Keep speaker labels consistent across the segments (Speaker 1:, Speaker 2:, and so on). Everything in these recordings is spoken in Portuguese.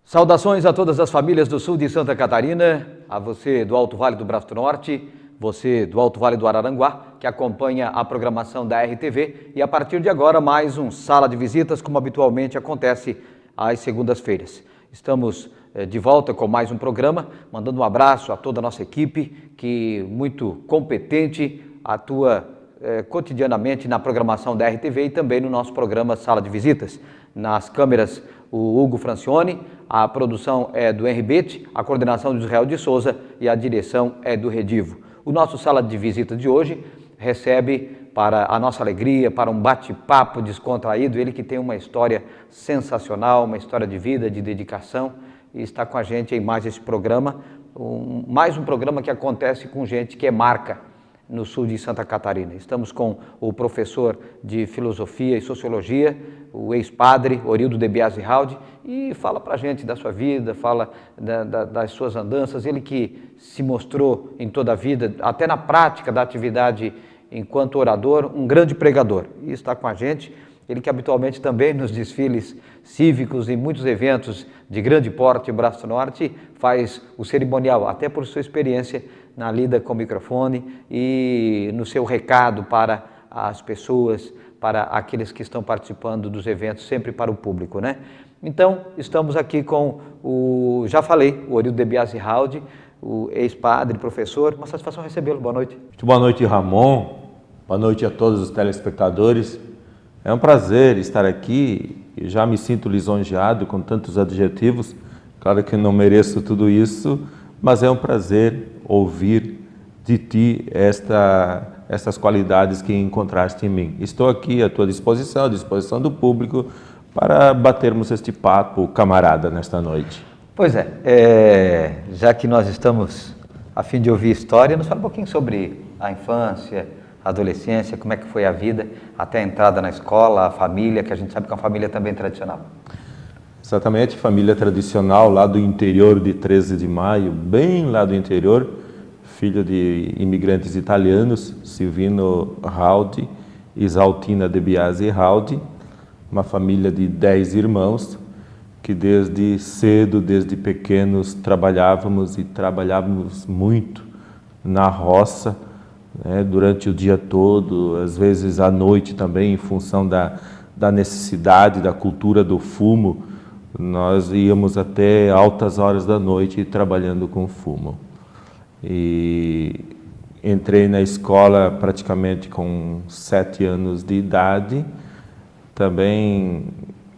Speaker 1: Saudações a todas as famílias do sul de Santa Catarina, a você do Alto Vale do Braço do Norte, você do Alto Vale do Araranguá, que acompanha a programação da RTV e a partir de agora mais um Sala de Visitas, como habitualmente acontece às segundas-feiras. Estamos de volta com mais um programa, mandando um abraço a toda a nossa equipe, que muito competente atua cotidianamente na programação da RTV e também no nosso programa Sala de Visitas. Nas câmeras, o Hugo Francione, a produção é do Henri Bete, a coordenação do Israel de Souza e a direção é do Redivo. O nosso Sala de Visita de hoje recebe, para a nossa alegria, para um bate-papo descontraído, ele que tem uma história sensacional, uma história de vida, de dedicação, e está com a gente em mais esse programa, mais um programa que acontece com gente que é marca no sul de Santa Catarina. Estamos com o professor de Filosofia e Sociologia, o ex-padre Orildo de Biasi Haldi, e fala para a gente da sua vida, fala das suas andanças, ele que se mostrou em toda a vida, até na prática da atividade enquanto orador, um grande pregador, e está com a gente, ele que habitualmente também nos desfiles cívicos e muitos eventos de grande porte, Braço do Norte, faz o cerimonial, até por sua experiência na lida com o microfone e no seu recado para as pessoas, para aqueles que estão participando dos eventos, sempre para o público, né? Então, estamos aqui com o Orildo de Biasi Haldi, o ex-padre, professor. Uma satisfação recebê-lo. Boa noite.
Speaker 2: Muito boa noite, Ramon. Boa noite a todos os telespectadores. É um prazer estar aqui. Eu já me sinto lisonjeado com tantos adjetivos. Claro que eu não mereço tudo isso, mas é um prazer ouvir de ti estas qualidades que encontraste em mim. Estou aqui à tua disposição, à disposição do público, para batermos este papo camarada nesta noite.
Speaker 1: Pois é, já que nós estamos a fim de ouvir história, nos fala um pouquinho sobre a infância, a adolescência, como é que foi a vida, até a entrada na escola, a família, que a gente sabe que é uma família também tradicional.
Speaker 2: Exatamente, família tradicional lá do interior de 13 de Maio, bem lá do interior, filho de imigrantes italianos, Silvino Haldi e Isaltina de Biasi Haldi, uma família de 10 irmãos, que desde cedo, desde pequenos, trabalhávamos muito na roça, né, durante o dia todo, às vezes à noite também, em função da necessidade, da cultura do fumo, nós íamos até altas horas da noite trabalhando com fumo. E entrei na escola praticamente com 7 anos de idade. Também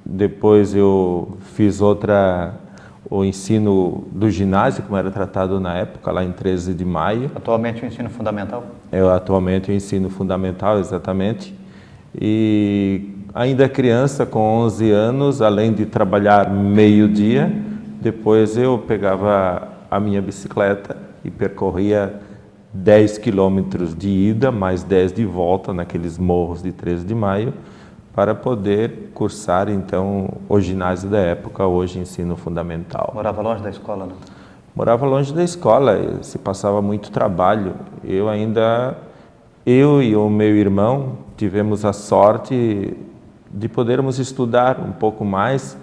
Speaker 2: depois eu fiz o ensino do ginásio, como era tratado na época, lá em 13 de Maio.
Speaker 1: Atualmente o ensino fundamental?
Speaker 2: Atualmente o ensino fundamental, exatamente. E ainda criança, com 11 anos, além de trabalhar meio-dia, depois eu pegava a minha bicicleta e percorria 10 quilômetros de ida, mais 10 de volta, naqueles morros de 13 de Maio, para poder cursar, então, o ginásio da época, hoje ensino fundamental.
Speaker 1: Morava longe da escola, não?
Speaker 2: Morava longe da escola, se passava muito trabalho. Eu e o meu irmão tivemos a sorte de podermos estudar um pouco mais,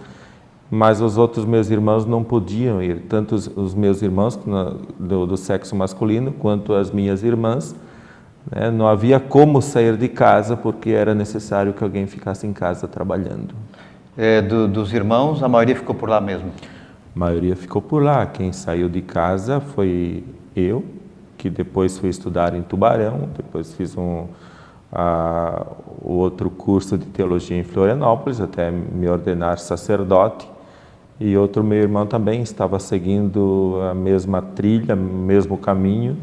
Speaker 2: mas os outros meus irmãos não podiam ir, tanto os meus irmãos do sexo masculino, quanto as minhas irmãs, né? Não havia como sair de casa, porque era necessário que alguém ficasse em casa trabalhando.
Speaker 1: Dos irmãos, a maioria ficou por lá mesmo?
Speaker 2: A maioria ficou por lá. Quem saiu de casa foi eu, que depois fui estudar em Tubarão, depois fiz o outro curso de teologia em Florianópolis, até me ordenar sacerdote, e outro meu irmão também estava seguindo a mesma trilha, o mesmo caminho,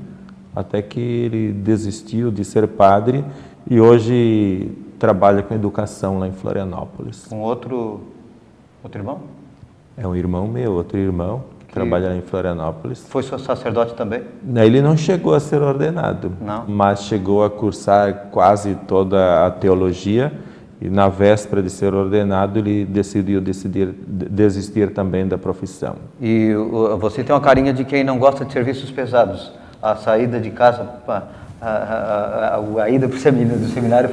Speaker 2: até que ele desistiu de ser padre e hoje trabalha com educação lá em Florianópolis.
Speaker 1: Um outro irmão?
Speaker 2: É um irmão meu, outro irmão, que trabalha lá em Florianópolis.
Speaker 1: Foi seu sacerdote também?
Speaker 2: Ele não chegou a ser ordenado,
Speaker 1: não,
Speaker 2: mas chegou a cursar quase toda a teologia, e na véspera de ser ordenado ele decidiu desistir também da profissão.
Speaker 1: E você tem uma carinha de quem não gosta de serviços pesados. A saída de casa, a ida para o seminário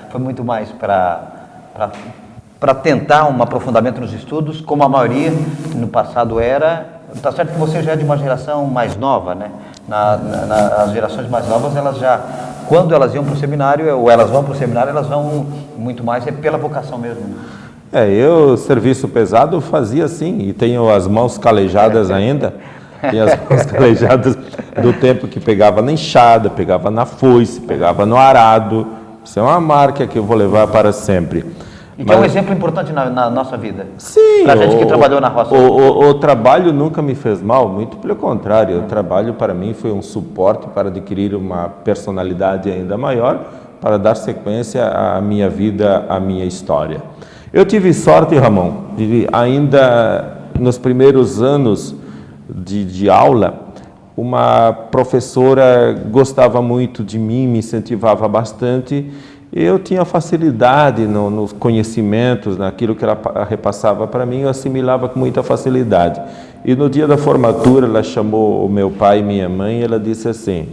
Speaker 1: foi muito mais para para tentar um aprofundamento nos estudos, como a maioria no passado era. Está certo que você já é de uma geração mais nova, né? As gerações mais novas, elas já, quando elas iam para o seminário, ou elas vão para o seminário, elas vão muito mais pela vocação mesmo.
Speaker 2: Eu, serviço pesado, fazia assim, e tenho as mãos calejadas ainda, e as mãos calejadas do tempo que pegava na enxada, pegava na foice, pegava no arado. Isso é uma marca que eu vou levar para sempre.
Speaker 1: E que é um exemplo importante na nossa vida.
Speaker 2: Sim.
Speaker 1: Para a gente que trabalhou na roça.
Speaker 2: O trabalho nunca me fez mal, muito pelo contrário. O trabalho para mim foi um suporte para adquirir uma personalidade ainda maior, para dar sequência à minha vida, à minha história. Eu tive sorte, Ramon, de ainda nos primeiros anos de aula, uma professora gostava muito de mim, me incentivava bastante. Eu tinha facilidade nos conhecimentos, naquilo que ela repassava para mim, eu assimilava com muita facilidade. E no dia da formatura, ela chamou o meu pai e minha mãe, e ela disse assim: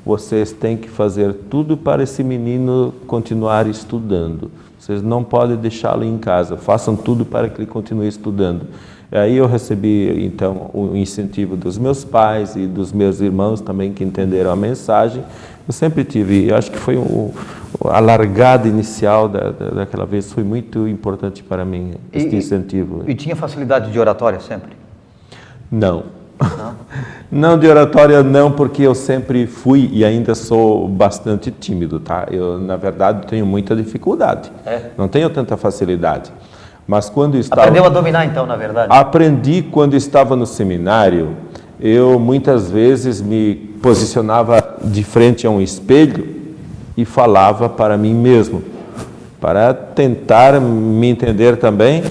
Speaker 2: vocês têm que fazer tudo para esse menino continuar estudando. Vocês não podem deixá-lo em casa, façam tudo para que ele continue estudando. Aí eu recebi, então, o incentivo dos meus pais e dos meus irmãos também, que entenderam a mensagem. Eu sempre tive, eu acho que foi a largada inicial daquela vez, foi muito importante para mim, este incentivo.
Speaker 1: E tinha facilidade de oratória sempre?
Speaker 2: Não. Não de oratória não, porque eu sempre fui e ainda sou bastante tímido, tá? Eu, na verdade, tenho muita dificuldade. Não tenho tanta facilidade. Mas quando estava...
Speaker 1: Aprendeu a dominar então, na verdade?
Speaker 2: Aprendi quando estava no seminário. Eu muitas vezes me posicionava de frente a um espelho e falava para mim mesmo, para tentar me entender também.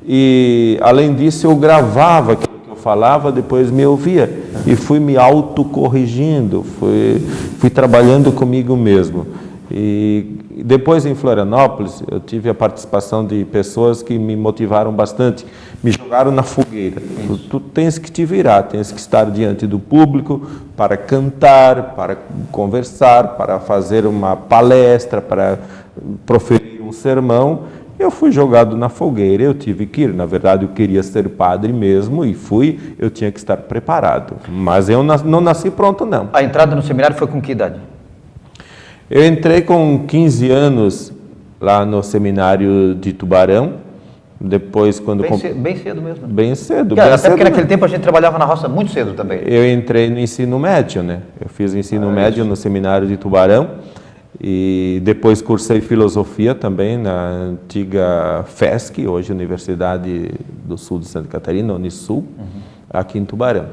Speaker 2: E além disso eu gravava aquilo que eu falava, depois me ouvia e fui me autocorrigindo, fui trabalhando comigo mesmo. E depois em Florianópolis eu tive a participação de pessoas que me motivaram bastante, me jogaram na fogueira. Tu tens que te virar, tens que estar diante do público para cantar, para conversar, para fazer uma palestra, para proferir um sermão. Eu fui jogado na fogueira, eu tive que ir. Na verdade, eu queria ser padre mesmo e fui, eu tinha que estar preparado. Mas eu não nasci pronto, não.
Speaker 1: A entrada no seminário foi com que idade?
Speaker 2: Eu entrei com 15 anos lá no seminário de Tubarão. Depois, quando...
Speaker 1: Bem cedo mesmo.
Speaker 2: Bem cedo.
Speaker 1: Até porque naquele tempo a gente trabalhava na roça muito cedo também.
Speaker 2: Eu entrei no ensino médio, né? Eu fiz ensino médio no seminário de Tubarão. E depois cursei filosofia também na antiga FESC, hoje Universidade do Sul de Santa Catarina, Unisul, aqui em Tubarão.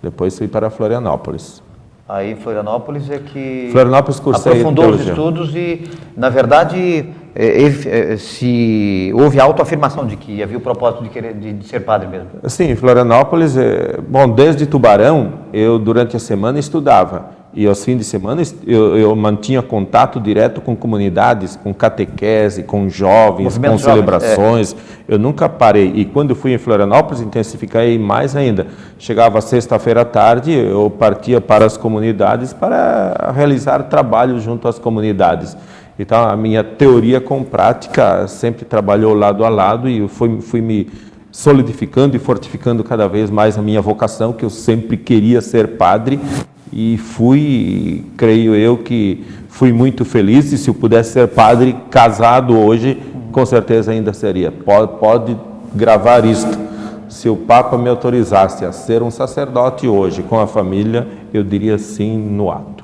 Speaker 2: Depois fui para Florianópolis.
Speaker 1: Aí em Florianópolis é que
Speaker 2: Florianópolis cursei
Speaker 1: aprofundou os estudos e, na verdade, se houve a autoafirmação de que havia o propósito de ser padre mesmo.
Speaker 2: Sim, em Florianópolis, bom, desde Tubarão, eu durante a semana estudava. E aos fins de semana eu mantinha contato direto com comunidades, com catequese, com jovens, com celebrações. Eu nunca parei. E quando fui em Florianópolis, intensifiquei mais ainda. Chegava sexta-feira à tarde, eu partia para as comunidades para realizar trabalho junto às comunidades. Então, a minha teoria com prática sempre trabalhou lado a lado e eu fui me solidificando e fortificando cada vez mais a minha vocação, que eu sempre queria ser padre. E fui, creio eu, que fui muito feliz. E se eu pudesse ser padre casado hoje, com certeza ainda seria. Pode gravar isto. Se o Papa me autorizasse a ser um sacerdote hoje com a família, eu diria sim no ato.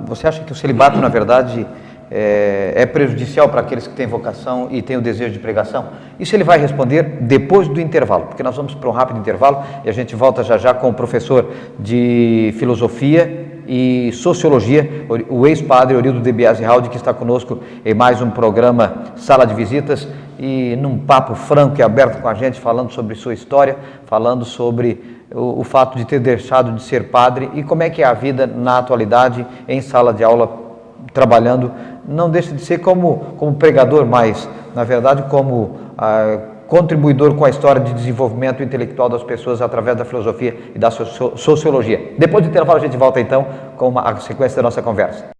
Speaker 1: Você acha que o celibato, na verdade, é prejudicial para aqueles que têm vocação e têm o desejo de pregação? Isso ele vai responder depois do intervalo, porque nós vamos para um rápido intervalo e a gente volta já já com o professor de filosofia e sociologia, o ex-padre Orildo de Biasi Haldi, que está conosco em mais um programa Sala de Visitas e num papo franco e aberto com a gente, falando sobre sua história, falando sobre o fato de ter deixado de ser padre e como é que é a vida na atualidade em sala de aula, trabalhando. Não deixa de ser como pregador, mas, na verdade, como contribuidor com a história de desenvolvimento intelectual das pessoas através da filosofia e da sociologia. Depois do intervalo, a gente volta, então, com a sequência da nossa conversa.